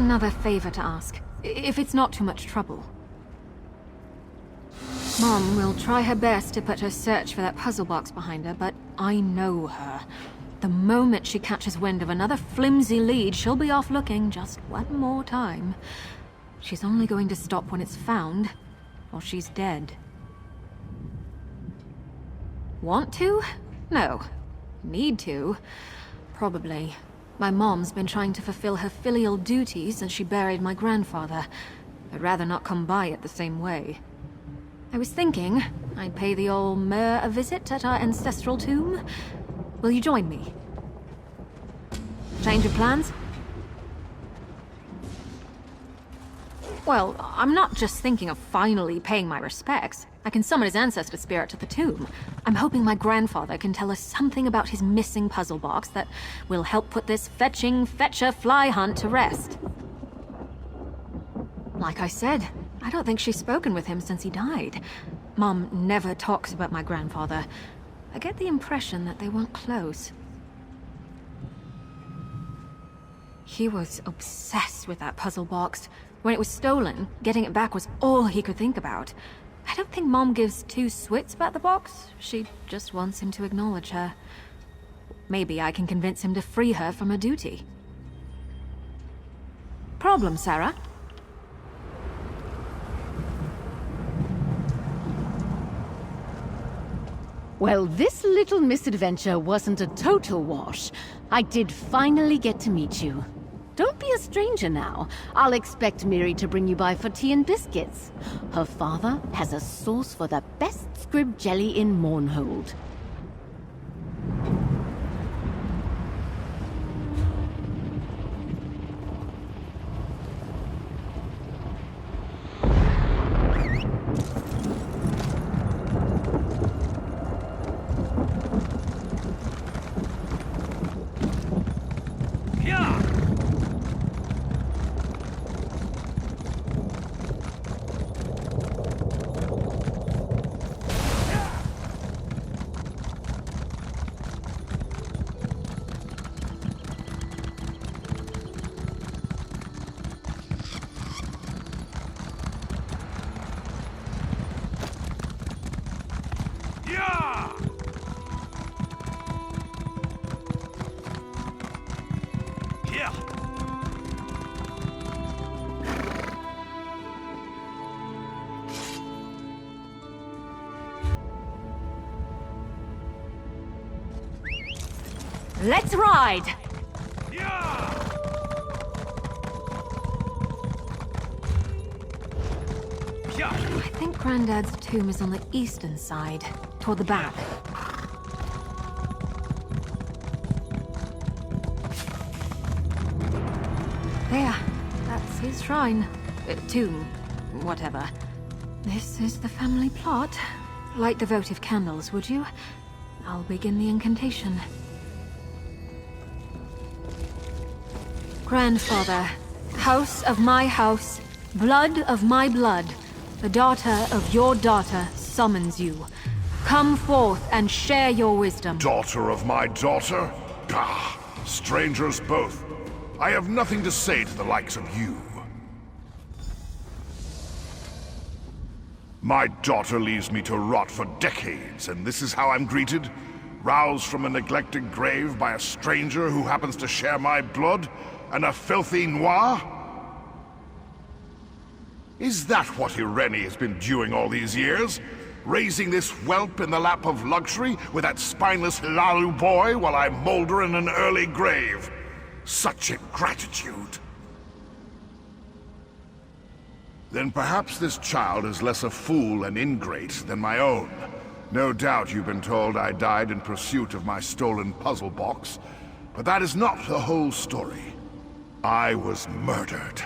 another favor to ask, if it's not too much trouble. Mom will try her best to put her search for that puzzle box behind her, but I know her. The moment she catches wind of another flimsy lead, she'll be off looking just one more time. She's only going to stop when it's found, or she's dead. Want to? No. Need to? Probably. My mom's been trying to fulfill her filial duty since she buried my grandfather. I'd rather not come by it the same way. I was thinking I'd pay the old Mer a visit at our ancestral tomb. Will you join me? Change of plans? Well, I'm not just thinking of finally paying my respects. I can summon his ancestor spirit to the tomb. I'm hoping my grandfather can tell us something about his missing puzzle box that will help put this fetcher fly hunt to rest. Like I said, I don't think she's spoken with him since he died. Mom never talks about my grandfather. I get the impression that they weren't close. He was obsessed with that puzzle box. When it was stolen, getting it back was all he could think about. I don't think Mom gives two swits about the box. She just wants him to acknowledge her. Maybe I can convince him to free her from her duty. Problem, Sarah? Well, this little misadventure wasn't a total wash. I did finally get to meet you. Don't be a stranger now. I'll expect Miri to bring you by for tea and biscuits. Her father has a sauce for the best scrib jelly in Mournhold. Let's ride! I think Granddad's tomb is on the eastern side, toward the back. There, that's his shrine. Tomb, whatever. This is the family plot. Light the votive candles, would you? I'll begin the incantation. Grandfather, house of my house, blood of my blood, the daughter of your daughter summons you. Come forth and share your wisdom. Daughter of my daughter? Ah, strangers both. I have nothing to say to the likes of you. My daughter leaves me to rot for decades, and this is how I'm greeted? Roused from a neglected grave by a stranger who happens to share my blood? And a filthy noir? Is that what Irene has been doing all these years? Raising this whelp in the lap of luxury with that spineless Lalu boy while I molder in an early grave? Such ingratitude. Then perhaps this child is less a fool and ingrate than my own. No doubt you've been told I died in pursuit of my stolen puzzle box, but that is not the whole story. I was murdered.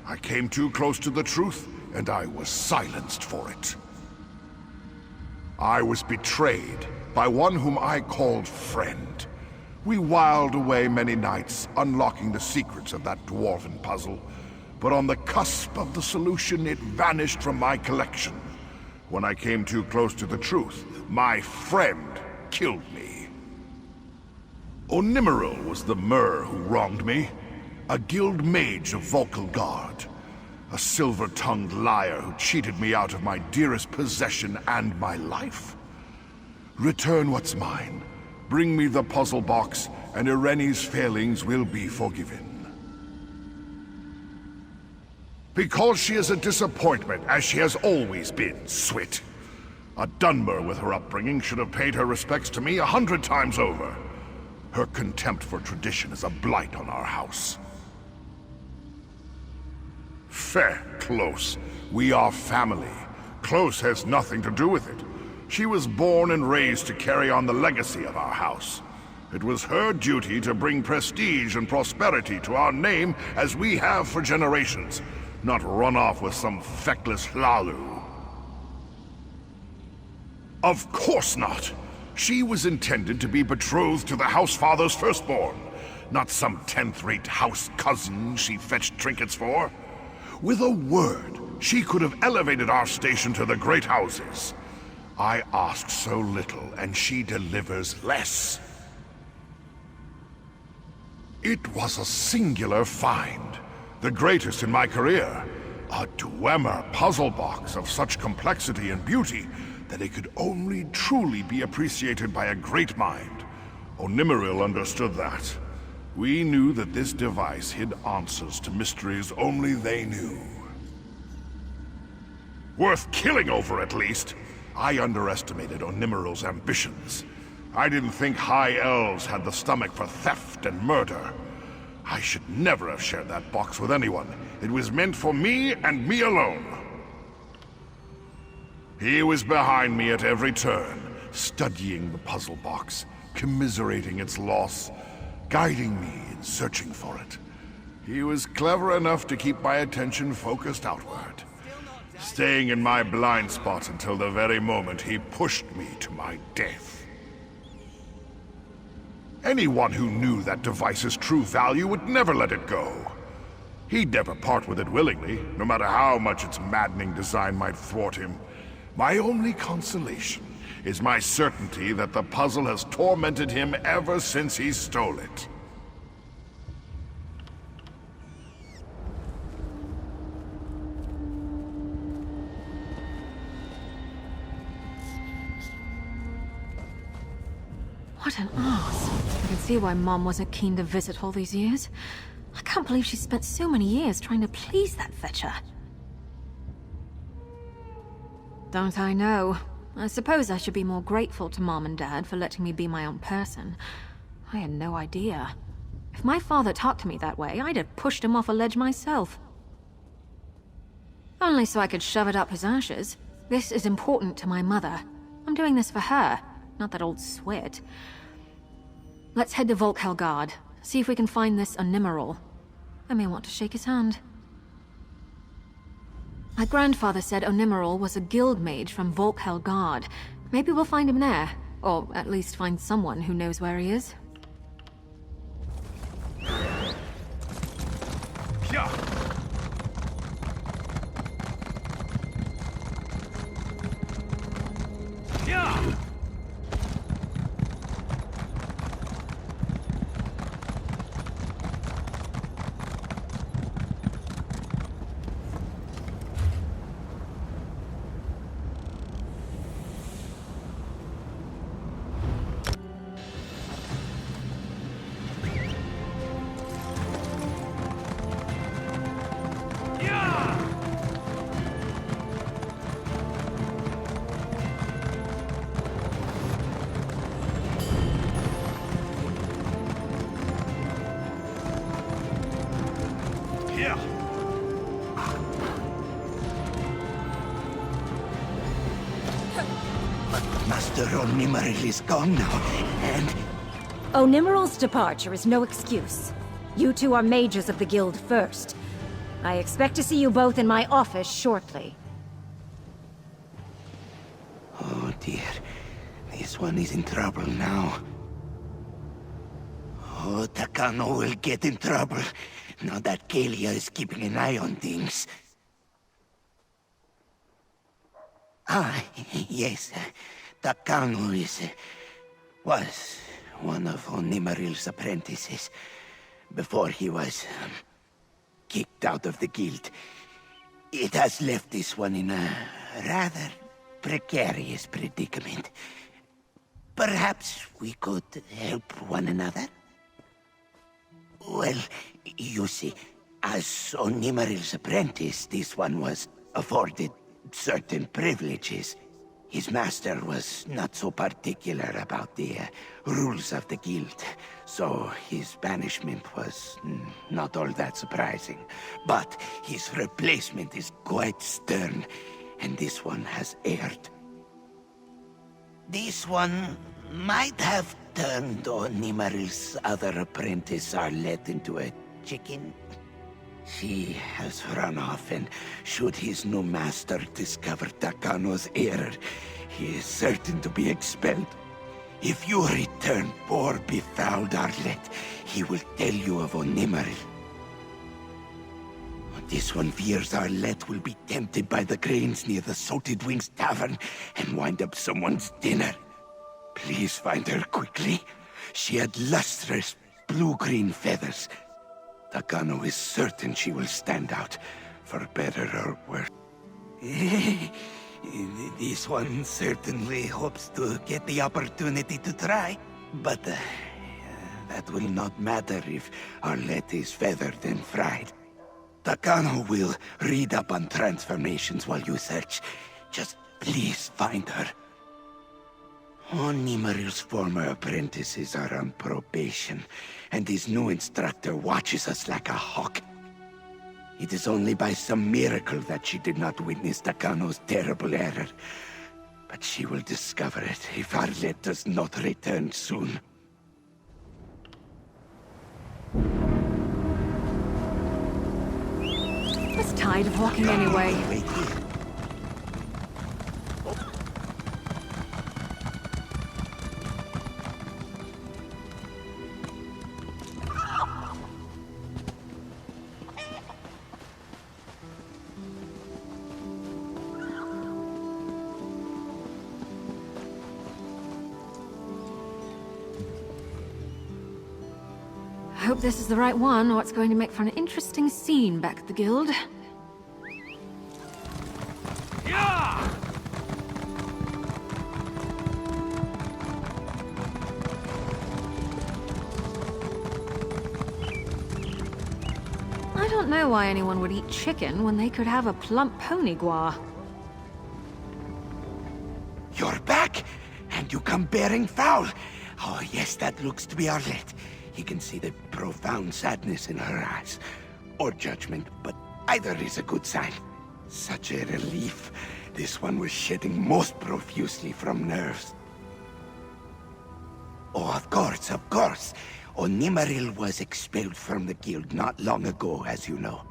I came too close to the truth, and I was silenced for it. I was betrayed by one whom I called friend. We whiled away many nights, unlocking the secrets of that dwarven puzzle. But on the cusp of the solution, it vanished from my collection. When I came too close to the truth, my friend killed me. Onimiril was the Mer who wronged me. A guild mage of Volkelgard. A silver-tongued liar who cheated me out of my dearest possession and my life. Return what's mine. Bring me the puzzle box, and Irene's failings will be forgiven. Because she is a disappointment, as she has always been, Swit. A Dunmer with her upbringing should have paid her respects to me 100 times over. Her contempt for tradition is a blight on our house. Fair, Close. We are family. Close has nothing to do with it. She was born and raised to carry on the legacy of our house. It was her duty to bring prestige and prosperity to our name as we have for generations, not run off with some feckless hlalu. Of course not! She was intended to be betrothed to the Housefather's firstborn, not some 10th-rate house cousin she fetched trinkets for. With a word, she could have elevated our station to the great houses. I ask so little, and she delivers less. It was a singular find, the greatest in my career. A Dwemer puzzle box of such complexity and beauty that it could only truly be appreciated by a great mind. Onimiril understood that. We knew that this device hid answers to mysteries only they knew. Worth killing over, at least. I underestimated Onimiril's ambitions. I didn't think High Elves had the stomach for theft and murder. I should never have shared that box with anyone. It was meant for me and me alone. He was behind me at every turn, studying the puzzle box, commiserating its loss, guiding me in searching for it. He was clever enough to keep my attention focused outward, staying in my blind spot until the very moment he pushed me to my death. Anyone who knew that device's true value would never let it go. He'd never part with it willingly, no matter how much its maddening design might thwart him. My only consolation is my certainty that the puzzle has tormented him ever since he stole it. What an ass. I can see why Mom wasn't keen to visit all these years. I can't believe she spent so many years trying to please that fetcher. Don't I know? I suppose I should be more grateful to Mom and Dad for letting me be my own person. I had no idea. If my father talked to me that way, I'd have pushed him off a ledge myself. Only so I could shove it up his ashes. This is important to my mother. I'm doing this for her, not that old Swit. Let's head to Volkelgard, see if we can find this Onimiril. I may want to shake his hand. My grandfather said Onimiril was a guild mage from Volkelgard. Maybe we'll find him there, or at least find someone who knows where he is. Yeah. Yeah. Master Onimiril is gone now, and... Onimiral's departure is no excuse. You two are mages of the guild first. I expect to see you both in my office shortly. Oh dear, this one is in trouble now. Oh, Takano will get in trouble, now that Kalia is keeping an eye on things. Ah, yes. Takano was one of Onimiril's apprentices. before he was kicked out of the guild. It has left this one in a rather precarious predicament. Perhaps we could help one another? Well, you see, as Onimiral's apprentice, this one was afforded certain privileges. His master was not so particular about the rules of the guild, so his banishment was not all that surprising. But his replacement is quite stern, and this one has erred. This one might have turned Onimiral's other apprentice Arlette into a chicken. She has run off, and should his new master discover Takano's error, he is certain to be expelled. If you return poor befouled Arlette, he will tell you of Onimiril. This one fears Arlette will be tempted by the grains near the Salted Wings Tavern and wind up someone's dinner. Please find her quickly. She had lustrous blue-green feathers. Takano is certain she will stand out, for better or worse. This one certainly hopes to get the opportunity to try, but that will not matter if Arlette is feathered and fried. Takano will read up on transformations while you search. Just please find her. Onimiral's former apprentices are on probation, and his new instructor watches us like a hawk. It is only by some miracle that she did not witness Takano's terrible error. But she will discover it if Arlette does not return soon. I was tired of walking anyway. Wait here. I hope this is the right one, or it's going to make for an interesting scene back at the guild. I don't know why anyone would eat chicken when they could have a plump pony gua. You're back, and you come bearing foul. Oh yes, that looks to be Arlette. He can see the profound sadness in her eyes. Or judgment, but either is a good sign. Such a relief. This one was shedding most profusely from nerves. Oh, of course, of course. Onimiril was expelled from the guild not long ago, as you know.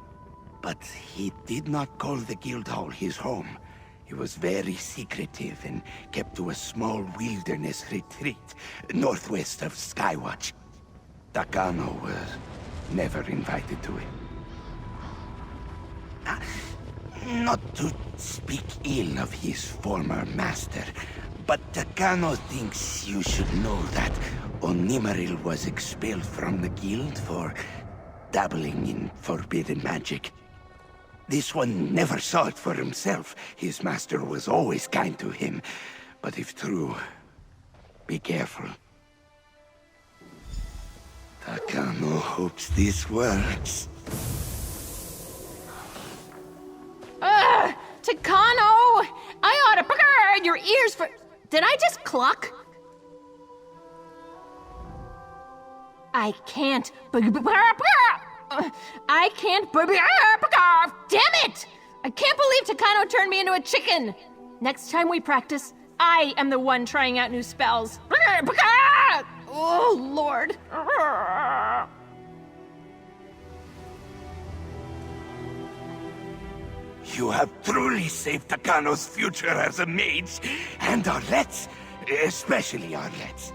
But he did not call the guild hall his home. He was very secretive and kept to a small wilderness retreat northwest of Skywatch. Takano was never invited to it. Not to speak ill of his former master, but Takano thinks you should know that Onimiril was expelled from the guild for dabbling in forbidden magic. This one never saw it for himself. His master was always kind to him. But if true, be careful. Takano hopes this works. Takano! I ought to burn your ears for... Did I just cluck? I can't... I can't... Damn it! I can't believe Takano turned me into a chicken! Next time we practice, I am the one trying out new spells. Oh, Lord. You have truly saved Takano's future as a mage, and Arlette's, especially Arlette's.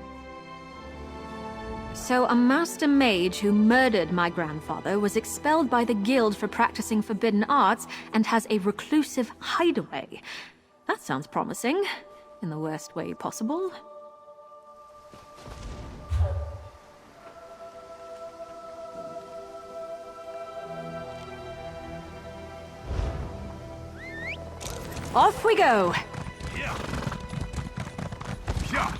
So a master mage who murdered my grandfather was expelled by the guild for practicing forbidden arts and has a reclusive hideaway. That sounds promising, in the worst way possible. Off we go! Yeah. Yeah.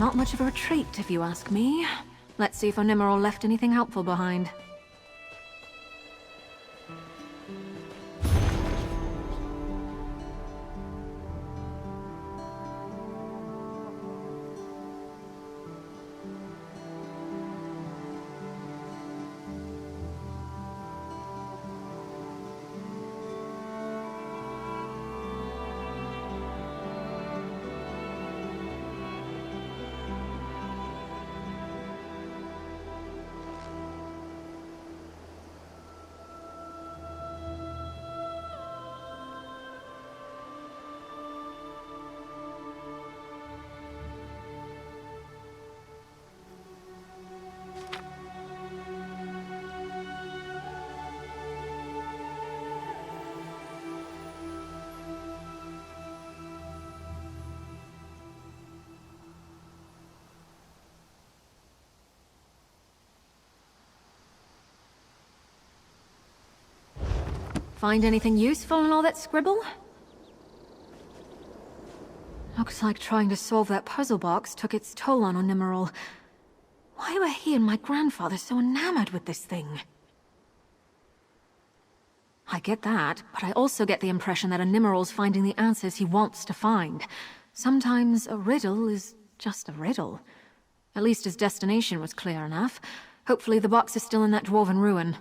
Not much of a retreat, if you ask me. Let's see if Onimiril left anything helpful behind. Find anything useful in all that scribble? Looks like trying to solve that puzzle box took its toll on Onimiril. Why were he and my grandfather so enamored with this thing? I get that, but I also get the impression that Onimiral's finding the answers he wants to find. Sometimes a riddle is just a riddle. At least his destination was clear enough. Hopefully the box is still in that dwarven ruin.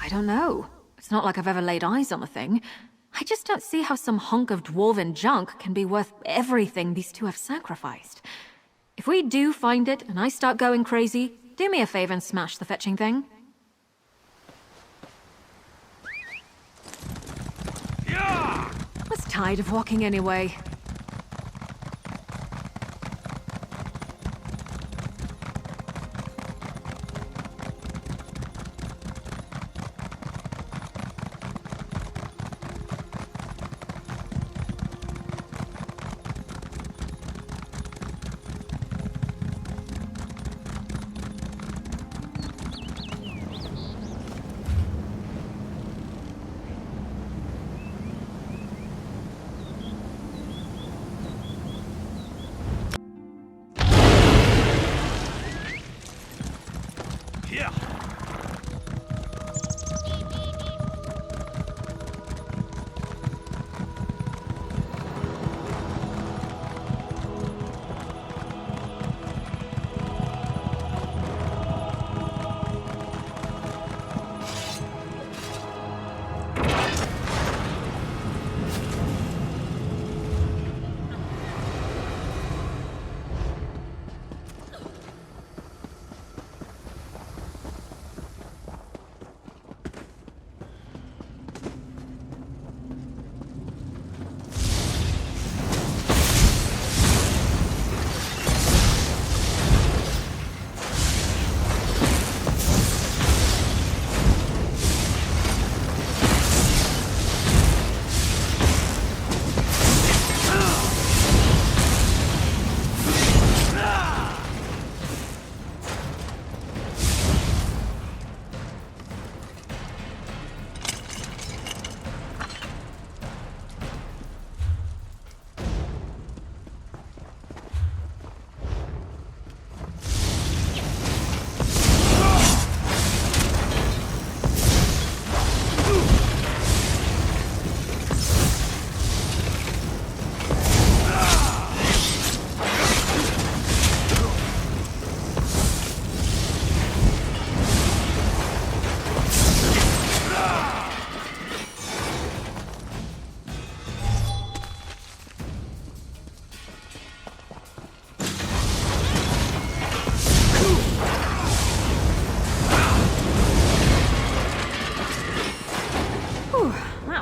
I don't know. It's not like I've ever laid eyes on the thing. I just don't see how some hunk of dwarven junk can be worth everything these two have sacrificed. If we do find it, and I start going crazy, do me a favor and smash the fetching thing. Yeah! Was tired of walking anyway.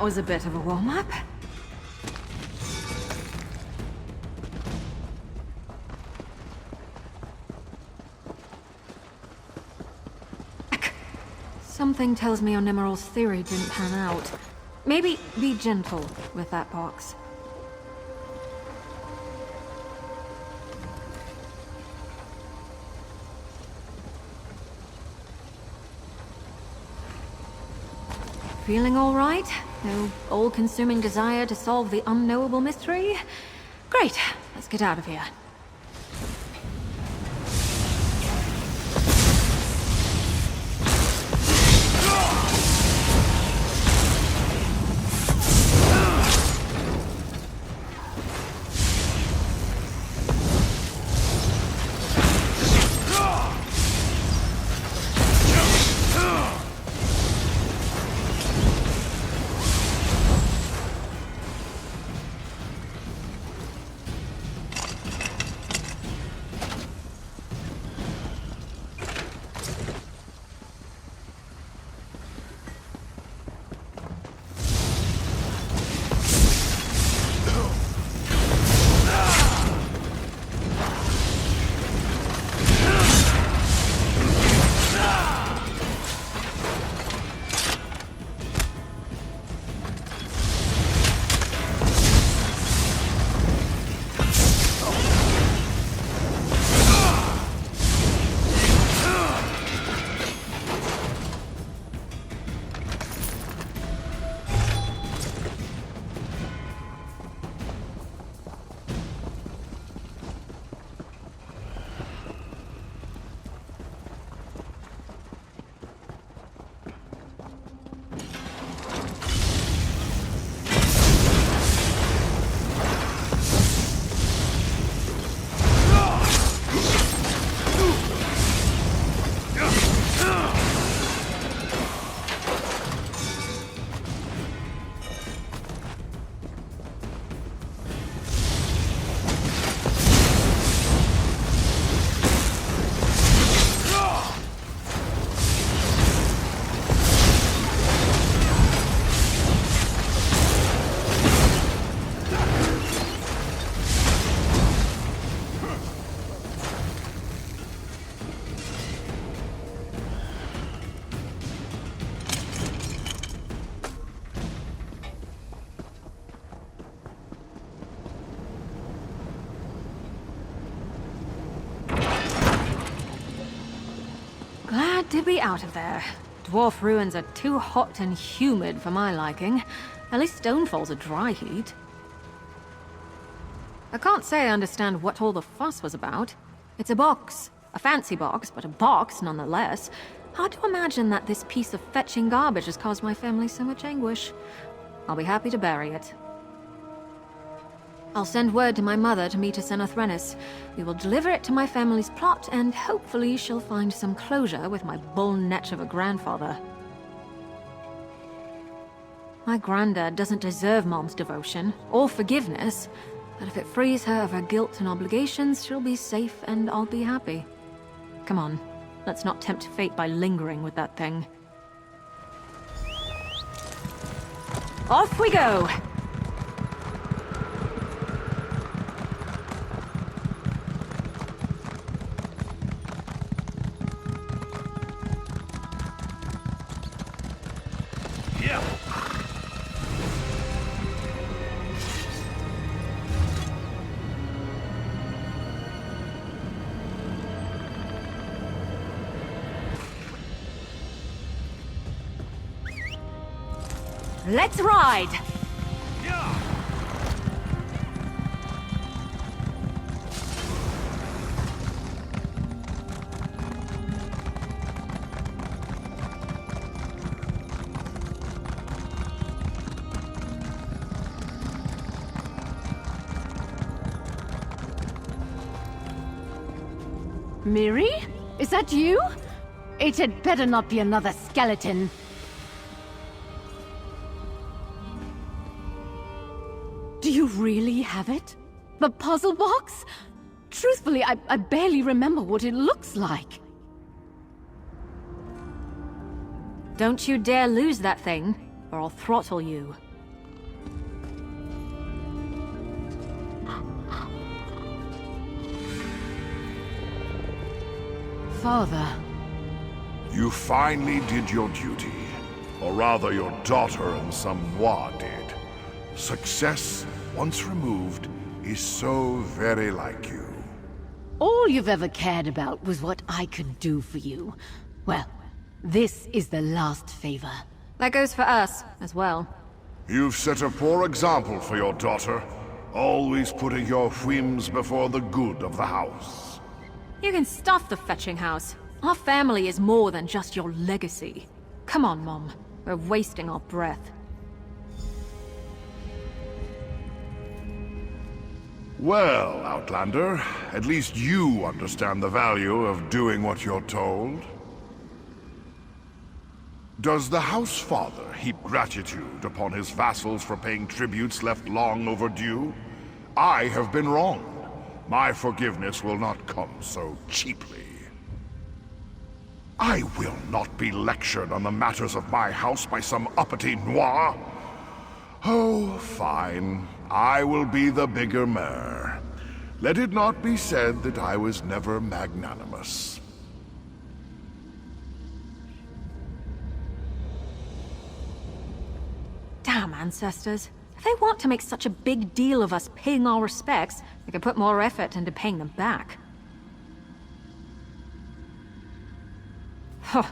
That was a bit of a warm-up. Something tells me Onimiral's theory didn't pan out. Maybe be gentle with that box. Feeling all right? No all-consuming desire to solve the unknowable mystery? Great, let's get out of here. To be out of there. Dwarf ruins are too hot and humid for my liking. At least Stonefall's a dry heat. I can't say I understand what all the fuss was about. It's a box. A fancy box, but a box nonetheless. Hard to imagine that this piece of fetching garbage has caused my family so much anguish. I'll be happy to bury it. I'll send word to my mother to meet us in Athrenis. We will deliver it to my family's plot, and hopefully she'll find some closure with my bull netch of a grandfather. My granddad doesn't deserve Mom's devotion, or forgiveness, but if it frees her of her guilt and obligations, she'll be safe and I'll be happy. Come on, let's not tempt fate by lingering with that thing. Off we go! Let's ride! Miri? Is that you? It had better not be another skeleton. Do you really have it? The puzzle box? Truthfully, I barely remember what it looks like. Don't you dare lose that thing, or I'll throttle you. Father. You finally did your duty. Or rather, your daughter and some moi did. Success, once removed, is so very like you. All you've ever cared about was what I could do for you. Well, this is the last favor. That goes for us, as well. You've set a poor example for your daughter, always putting your whims before the good of the house. You can stuff the fetching house. Our family is more than just your legacy. Come on, Mom. We're wasting our breath. Well, Outlander, at least you understand the value of doing what you're told. Does the House Father heap gratitude upon his vassals for paying tributes left long overdue? I have been wrong. My forgiveness will not come so cheaply. I will not be lectured on the matters of my house by some uppity noir. Oh, fine. I will be the bigger mayor. Let it not be said that I was never magnanimous. Damn ancestors. If they want to make such a big deal of us paying our respects, they could put more effort into paying them back. Huh.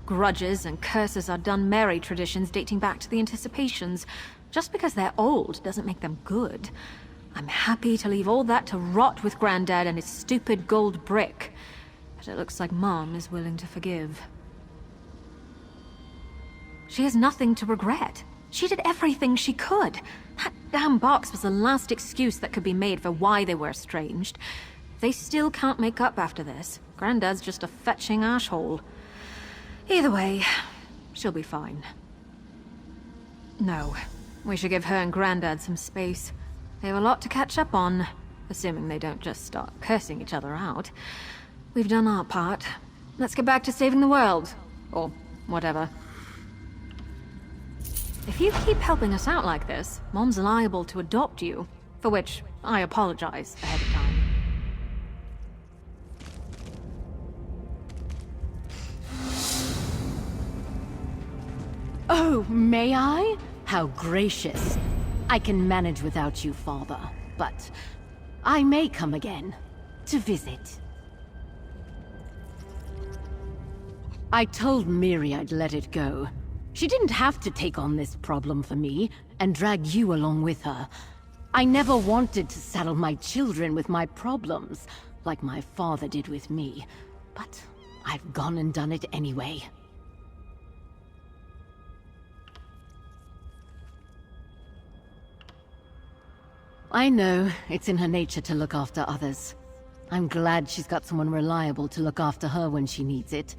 Grudges and curses are done merry traditions dating back to the Anticipations. Just because they're old doesn't make them good. I'm happy to leave all that to rot with Granddad and his stupid gold brick. But it looks like Mom is willing to forgive. She has nothing to regret. She did everything she could. That damn box was the last excuse that could be made for why they were estranged. They still can't make up after this. Granddad's just a fetching asshole. Either way, she'll be fine. No, we should give her and Granddad some space. They have a lot to catch up on, assuming they don't just start cursing each other out. We've done our part. Let's get back to saving the world. Or whatever. If you keep helping us out like this, Mom's liable to adopt you. For which, I apologize ahead of time. Oh, may I? How gracious. I can manage without you, Father. But I may come again. To visit. I told Miri I'd let it go. She didn't have to take on this problem for me, and drag you along with her. I never wanted to saddle my children with my problems, like my father did with me. But I've gone and done it anyway. I know, it's in her nature to look after others. I'm glad she's got someone reliable to look after her when she needs it.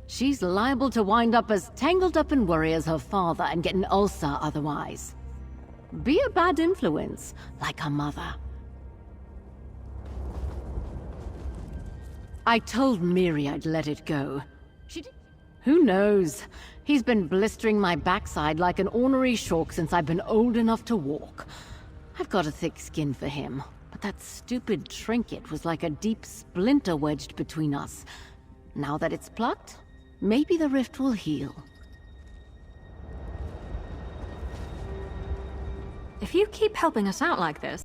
She's liable to wind up as tangled up in worry as her father and get an ulcer otherwise. Be a bad influence, like her mother. I told Miri I'd let it go. She did. Who knows? He's been blistering my backside like an ornery shawk since I've been old enough to walk. I've got a thick skin for him, but that stupid trinket was like a deep splinter wedged between us. Now that it's plucked, maybe the rift will heal. If you keep helping us out like this,